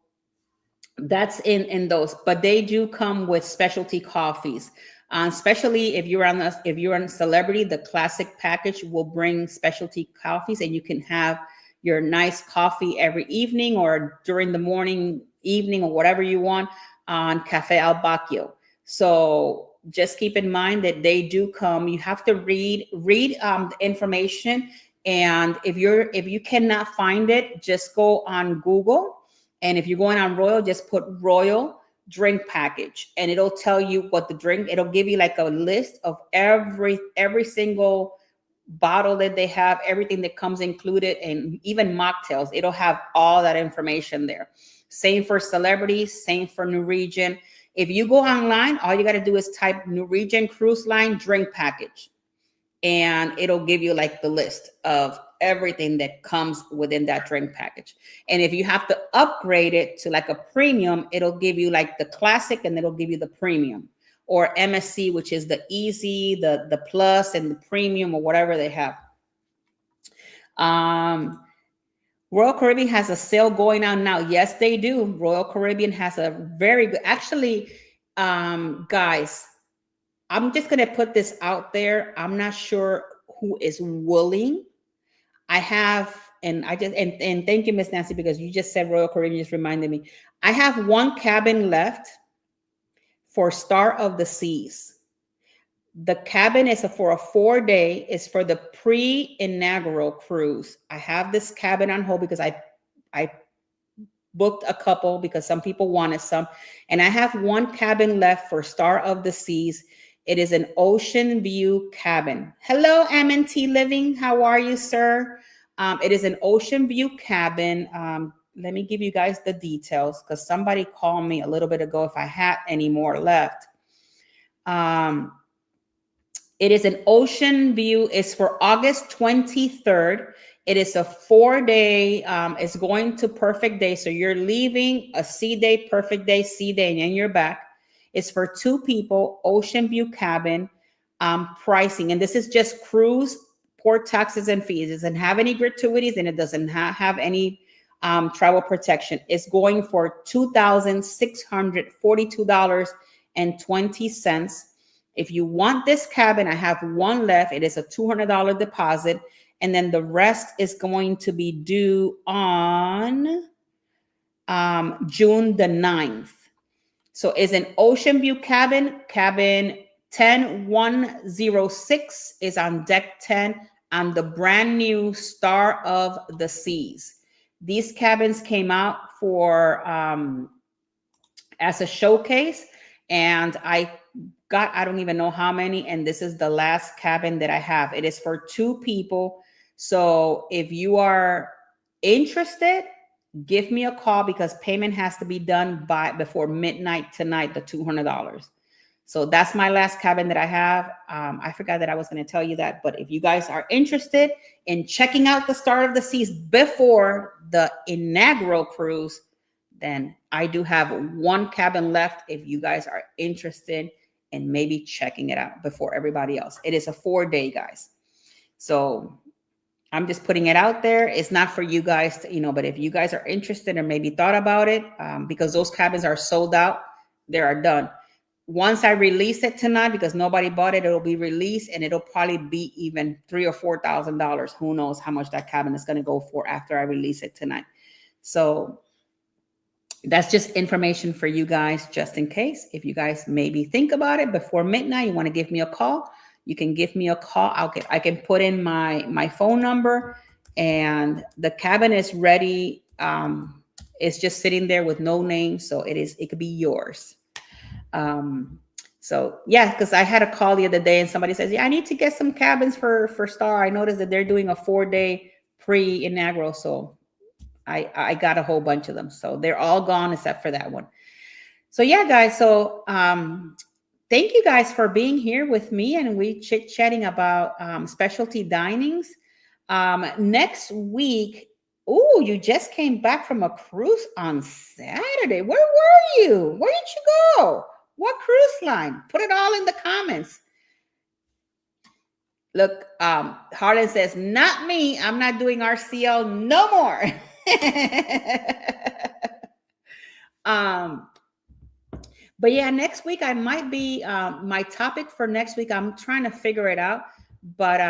that's in those, but they do come with specialty coffees. Especially if you're on Celebrity, the classic package will bring specialty coffees, and you can have your nice coffee every evening or during the morning, evening, or whatever you want on Cafe Al Bacchio. So just keep in mind that they do come. You have to read the information, and if you cannot find it, just go on Google. And if you're going on Royal, just put Royal drink package, and it'll tell you what the drink. It'll give you like a list of every single bottle that they have, everything that comes included, and even mocktails. It'll have all that information there. Same for Celebrity, same for Norwegian. If you go online, all you got to do is type Norwegian Cruise Line drink package, and it'll give you like the list of everything that comes within that drink package. And if you have to upgrade it to like a premium, it'll give you like the classic, and it'll give you the premium, or MSC, which is the easy, the plus, and the premium, or whatever they have. Royal Caribbean has a sale going on now. Yes, they do. Royal Caribbean has a very good, actually, guys, I'm just going to put this out there. I'm not sure who is willing. I have, and thank you, Miss Nancy, because you just said Royal Caribbean, just reminded me. I have one cabin left for Star of the Seas. The cabin is for a 4-day, is for the pre-inaugural cruise. I have this cabin on hold because I booked a couple because some people wanted some. And I have one cabin left for Star of the Seas. It is an ocean view cabin. Hello, M&T Living. How are you, sir? It is an ocean view cabin. Let me give you guys the details because somebody called me a little bit ago if I had any more left. It is an ocean view. It's for August 23rd. It is a 4-day, it's going to perfect day. So you're leaving a sea day, perfect day, sea day, and then you're back. It's for 2 people, ocean view cabin, pricing. And this is just cruise, port taxes and fees. It doesn't have any gratuities and it doesn't have any travel protection. It's going for $2,642.20. If you want this cabin, I have one left. It is a $200 deposit. And then the rest is going to be due on June the 9th. So it's an ocean view cabin. Cabin 10106 is on deck 10 on the brand new Star of the Seas. These cabins came out for as a showcase, and I don't even know how many, and this is the last cabin that I have. It is for 2 people. So if you are interested, give me a call because payment has to be done before midnight tonight, the $200. So that's my last cabin that I have. I forgot that I was going to tell you that, but if you guys are interested in checking out the Star of the Seas before the inaugural cruise, then I do have one cabin left if you guys are interested in maybe checking it out before everybody else. It is a 4-day, guys. So I'm just putting it out there. It's not for you guys to, but if you guys are interested or maybe thought about it, because those cabins are sold out, they are done. Once I release it tonight, because nobody bought it, it'll be released and it'll probably be even $3,000 or $4,000. Who knows how much that cabin is going to go for after I release it tonight. So that's just information for you guys, just in case. If you guys maybe think about it before midnight, you want to give me a call, you can give me a call. I can put in my phone number, and the cabin is ready. It's just sitting there with no name, so it could be yours. So yeah, because I had a call the other day and somebody says, yeah, I need to get some cabins for Star. I noticed that they're doing a 4-day pre-inaugural, so I got a whole bunch of them. So they're all gone except for that one. So yeah, guys. So thank you guys for being here with me, and we chit-chatting about specialty dinings. Next week, you just came back from a cruise on Saturday. Where were you? Where did you go? What cruise line? Put it all in the comments. Look, Harlan says, not me. I'm not doing RCL no more. But yeah, next week I might be my topic for next week. I'm trying to figure it out, but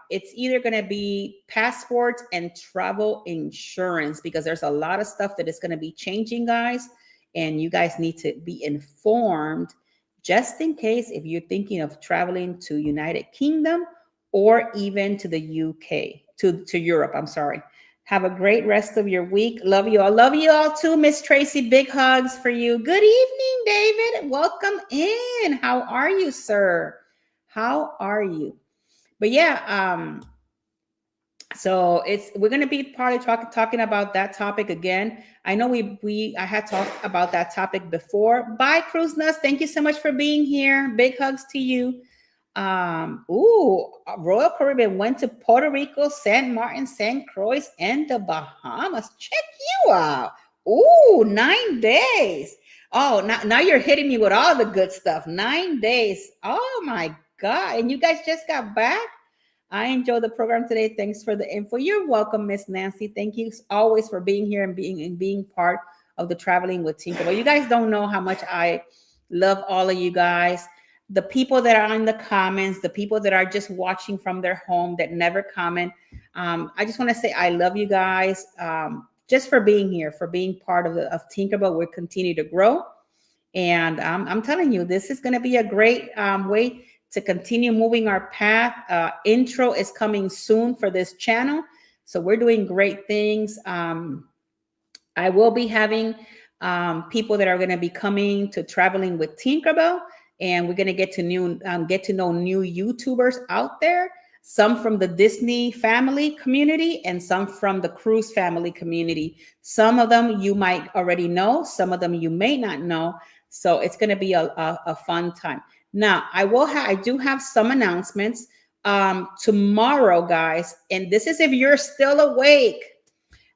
it's either going to be passports and travel insurance, because there's a lot of stuff that is going to be changing, guys, and you guys need to be informed just in case if you're thinking of traveling to United Kingdom or even to the UK, to Europe. I'm sorry. Have a great rest of your week. Love you all. Love you all too, Miss Tracy. Big hugs for you. Good evening, David. Welcome in. How are you, sir? How are you? But yeah, so we're going to be probably talking about that topic again. I know I had talked about that topic before. Bye, Cruise Nuts. Thank you so much for being here. Big hugs to you. Royal Caribbean went to Puerto Rico, San Martin, St. Croix, and the Bahamas. Check you out. 9 days. Oh, now you're hitting me with all the good stuff. 9 days. Oh my God. And you guys just got back? I enjoyed the program today. Thanks for the info. You're welcome, Miss Nancy. Thank you always for being here and being part of the Traveling with Tinkerbell. You guys don't know how much I love all of you guys. The people that are in the comments, the people that are just watching from their home that never comment. I just want to say I love you guys just for being here, for being part of Tinkerbell. We'll continue to grow. And I'm telling you, this is going to be a great way to continue moving our path. Intro is coming soon for this channel. So we're doing great things. I will be having people that are going to be coming to Traveling with Tinkerbell. and we're going to get to know new YouTubers out there, some from the Disney family community and some from the cruise family community. Some of them you might already know, some of them you may not know. So it's going to be a fun time. Now, I do have some announcements tomorrow, guys, and this is if you're still awake.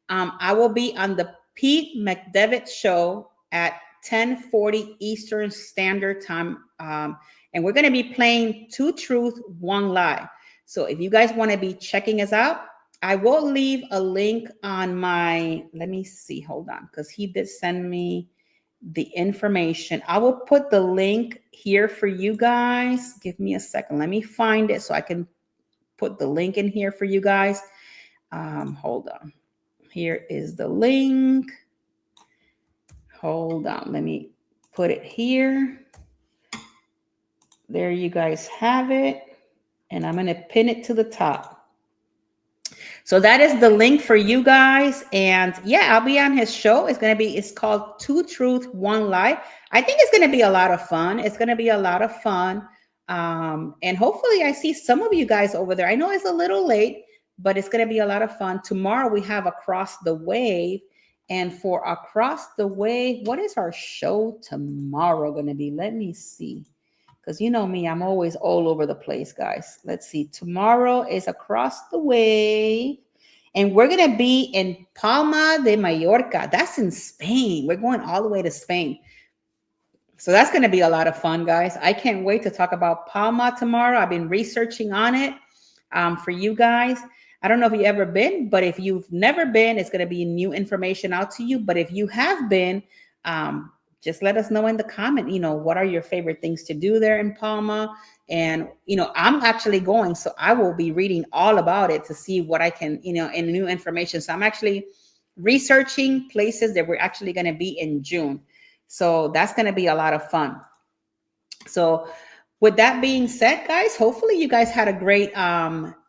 I will be on the Pete McDevitt show at 10:40 Eastern Standard Time, and we're going to be playing Two Truth, One Lie. So if you guys want to be checking us out, I will leave a link on my, let me see, hold on, because he did send me the information. I will put the link here for you guys. Give me a second. Let me find it so I can put the link in here for you guys. Hold on. Here is the link. Hold on. Let me put it here. There you guys have it. And I'm going to pin it to the top. So that is the link for you guys. And yeah, I'll be on his show. It's called Two Truth, One Lie. I think it's going to be a lot of fun. It's going to be a lot of fun. And hopefully I see some of you guys over there. I know it's a little late, but it's going to be a lot of fun. Tomorrow we have Across the Wave. And for Across the Wave, what is our show tomorrow going to be? Let me see. Because you know me, I'm always all over the place, guys. Let's see. Tomorrow is Across the Wave. And we're going to be in Palma de Mallorca. That's in Spain. We're going all the way to Spain. So that's going to be a lot of fun, guys. I can't wait to talk about Palma tomorrow. I've been researching on it for you guys. I don't know if you've ever been, but if you've never been, it's going to be new information out to you. But if you have been, just let us know in the comment, what are your favorite things to do there in Palma? And, I'm actually going, so I will be reading all about it to see what I can, and new information. So I'm actually researching places that we're actually going to be in June. So that's going to be a lot of fun. So with that being said, guys, hopefully you guys had a great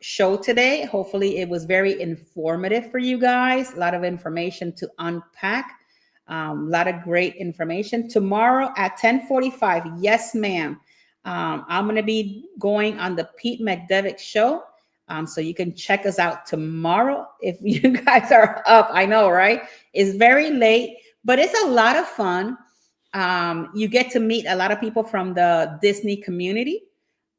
show today. Hopefully it was very informative for you guys. A lot of information to unpack. A lot of great information. Tomorrow at 10:45, yes, ma'am. I'm going to be going on the Pete McDevitt show. So you can check us out tomorrow if you guys are up. I know, right? It's very late, but it's a lot of fun. You get to meet a lot of people from the Disney community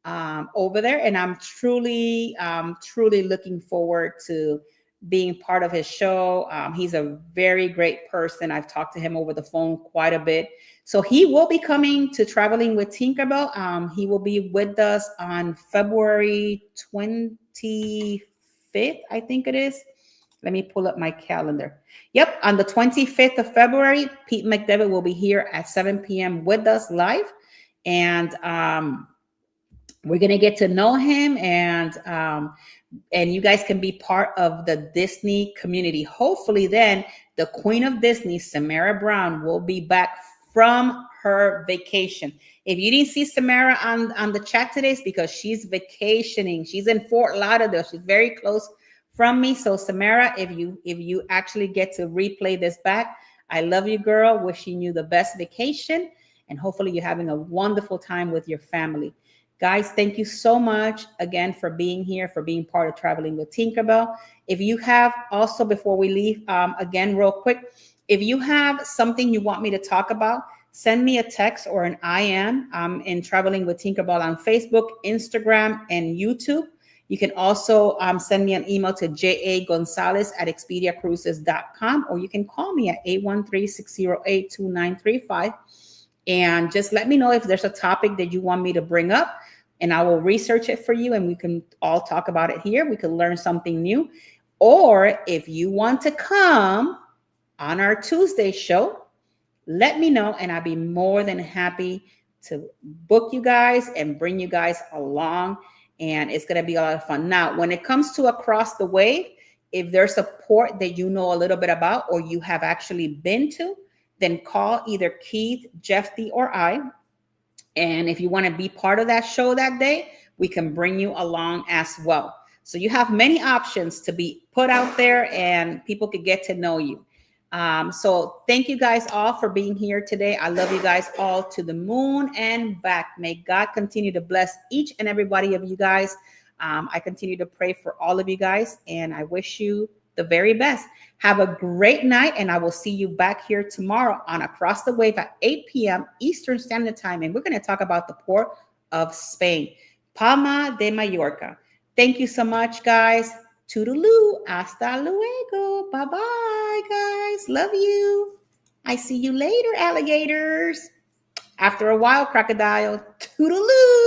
over there. And I'm truly looking forward to being part of his show. He's a very great person. I've talked to him over the phone quite a bit. So he will be coming to Traveling with Tinkerbell. He will be with us on February 25th, I think it is. Let me pull up my calendar. Yep, on the 25th of February, Pete McDevitt will be here at 7 p.m. with us live. And we're going to get to know him, and you guys can be part of the Disney community. Hopefully then the Queen of Disney, Samara Brown, will be back from her vacation. If you didn't see Samara on the chat today, it's because she's vacationing. She's in Fort Lauderdale. She's very close from me. So Samara, if you actually get to replay this back, I love you, girl. Wishing you the best vacation, and hopefully you're having a wonderful time with your family. Guys, thank you so much again for being here, for being part of Traveling with Tinkerbell. If you have also, before we leave, again, real quick, if you have something you want me to talk about, send me a text or an IM in Traveling with Tinkerbell on Facebook, Instagram, and YouTube. You can also send me an email to jagonzalez@expediacruises.com, or you can call me at 813-608-2935. And just let me know if there's a topic that you want me to bring up, and I will research it for you, and we can all talk about it here. We can learn something new. Or if you want to come on our Tuesday show, let me know, and I'll be more than happy to book you guys and bring you guys along. And it's going to be a lot of fun. Now, when it comes to Across the Wave, if there's a port that you know a little bit about or you have actually been to, then call either Keith, Jeffy, or I. And if you want to be part of that show that day, we can bring you along as well. So you have many options to be put out there, and people could get to know you. So thank you guys all for being here today. I love you guys all to the moon and back. May God continue to bless each and everybody of you guys. I continue to pray for all of you guys, and I wish you the very best. Have a great night, and I will see you back here tomorrow on Across the Wave at 8 p.m. Eastern Standard Time. And we're going to talk about the port of Spain, Palma de Mallorca. Thank you so much, guys. Toodaloo. Hasta luego. Bye bye, guys. Love you. I see you later, alligators. After a while, crocodile. Toodaloo.